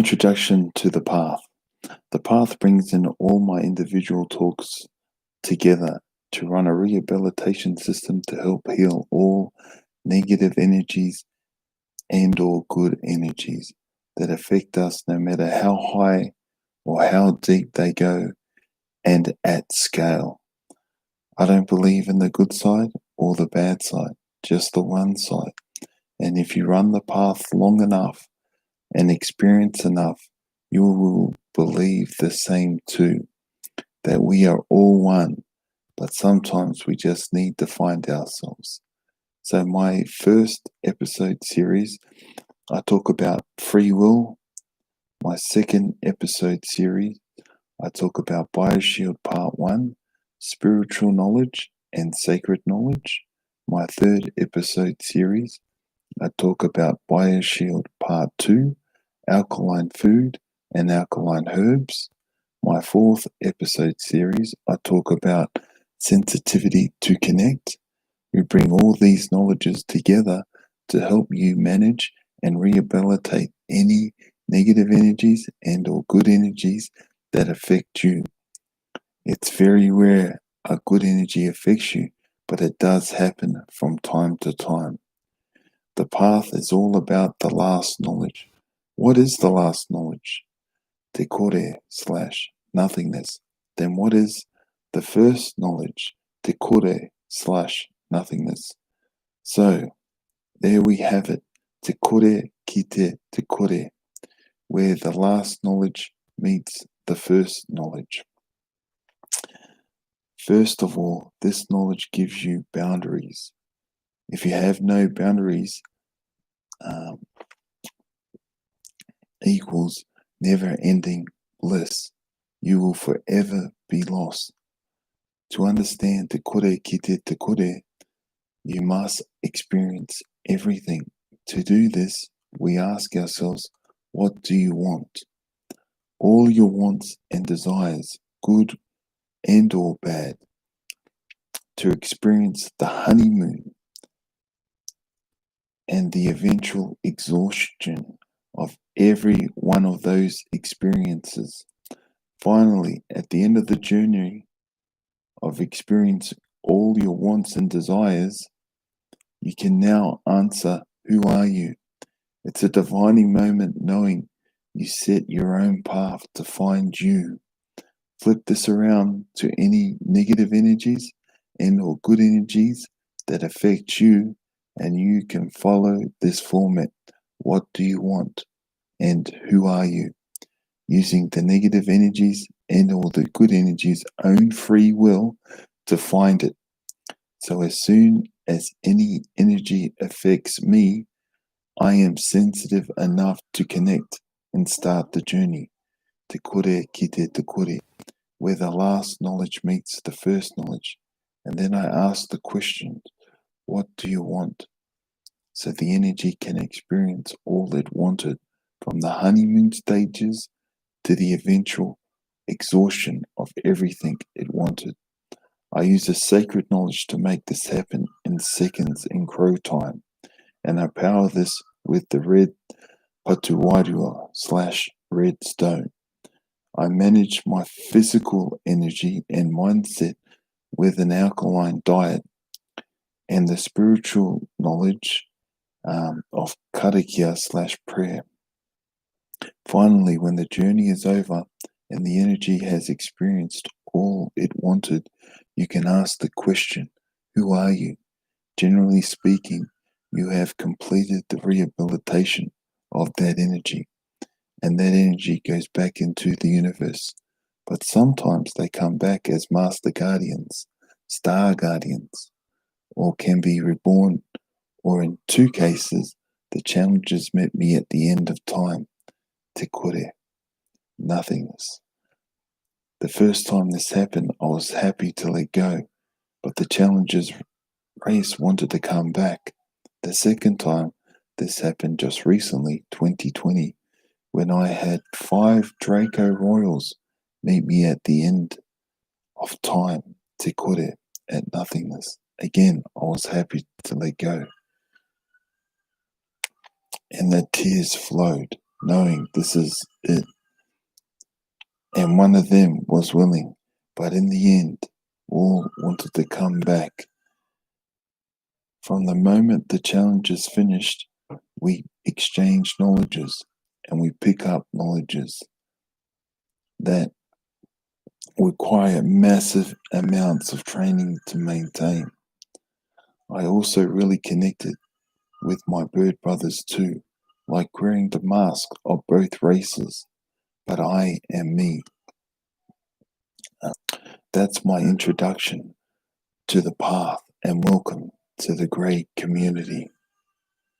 Introduction to the path. The path brings in all my individual talks together to run a rehabilitation system to help heal all negative energies and or good energies that affect us no matter how high or how deep they go and at scale. I don't believe in the good side or the bad side, just the one side. And if you run the path long enough and experience enough, you will believe the same too, that we are all one, but sometimes we just need to find ourselves. So my first episode series, I talk about free will. My second episode series, I talk about Bioshield Part 1, spiritual knowledge and sacred knowledge. My third episode series, I talk about Bioshield Part 2, Alkaline Food and Alkaline Herbs. My fourth episode series, I talk about sensitivity to connect. We bring all these knowledges together to help you manage and rehabilitate any negative energies and or good energies that affect you. It's very rare a good energy affects you, but it does happen from time to time. The path is all about the last knowledge. What is the last knowledge? Te kore / nothingness. Then what is the first knowledge? Te kore / nothingness. So, there we have it. Te kore kite te kore, where the last knowledge meets the first knowledge. First of all, this knowledge gives you boundaries. If you have no boundaries, equals never-ending bliss. You will forever be lost. To understand te kore kite te kore, you must experience everything. To do this, we ask ourselves, what do you want? All your wants and desires, good and or bad. To experience the honeymoon and the eventual exhaustion of every one of those experiences. Finally, at the end of the journey of experiencing all your wants and desires, you can now answer, who are you? It's a defining moment knowing you set your own path to find you. Flip this around to any negative energies and or good energies that affect you, and you can follow this format. What do you want? And who are you? Using the negative energies and all the good energies' own free will to find it. So as soon as any energy affects me, I am sensitive enough to connect and start the journey. Te kore kite te kore, where the last knowledge meets the first knowledge. And then I ask the question, what do you want? So the energy can experience all it wanted, from the honeymoon stages to the eventual exhaustion of everything it wanted. I use a sacred knowledge to make this happen in seconds in crow time, and I power this with the red patuwarua / red stone. I manage my physical energy and mindset with an alkaline diet and the spiritual knowledge of karakia / prayer. Finally, when the journey is over and the energy has experienced all it wanted, you can ask the question, who are you? Generally speaking, you have completed the rehabilitation of that energy, and that energy goes back into the universe. But sometimes they come back as master guardians, star guardians, or can be reborn, or in 2 cases, the challenges met me at the end of time. Te kore, nothingness. The first time this happened, I was happy to let go, but the challenges race wanted to come back. The second time this happened just recently, 2020, when I had 5 Draco Royals meet me at the end of time, te kore, at nothingness. Again, I was happy to let go. And the tears flowed. knowing this is it. And one of them was willing, but in the end, all wanted to come back. From the moment the challenge is finished, we exchange knowledges and we pick up knowledges that require massive amounts of training to maintain. I also really connected with my bird brothers too, like wearing the mask of both races, but I am me. That's my introduction to the path, and welcome to the great community.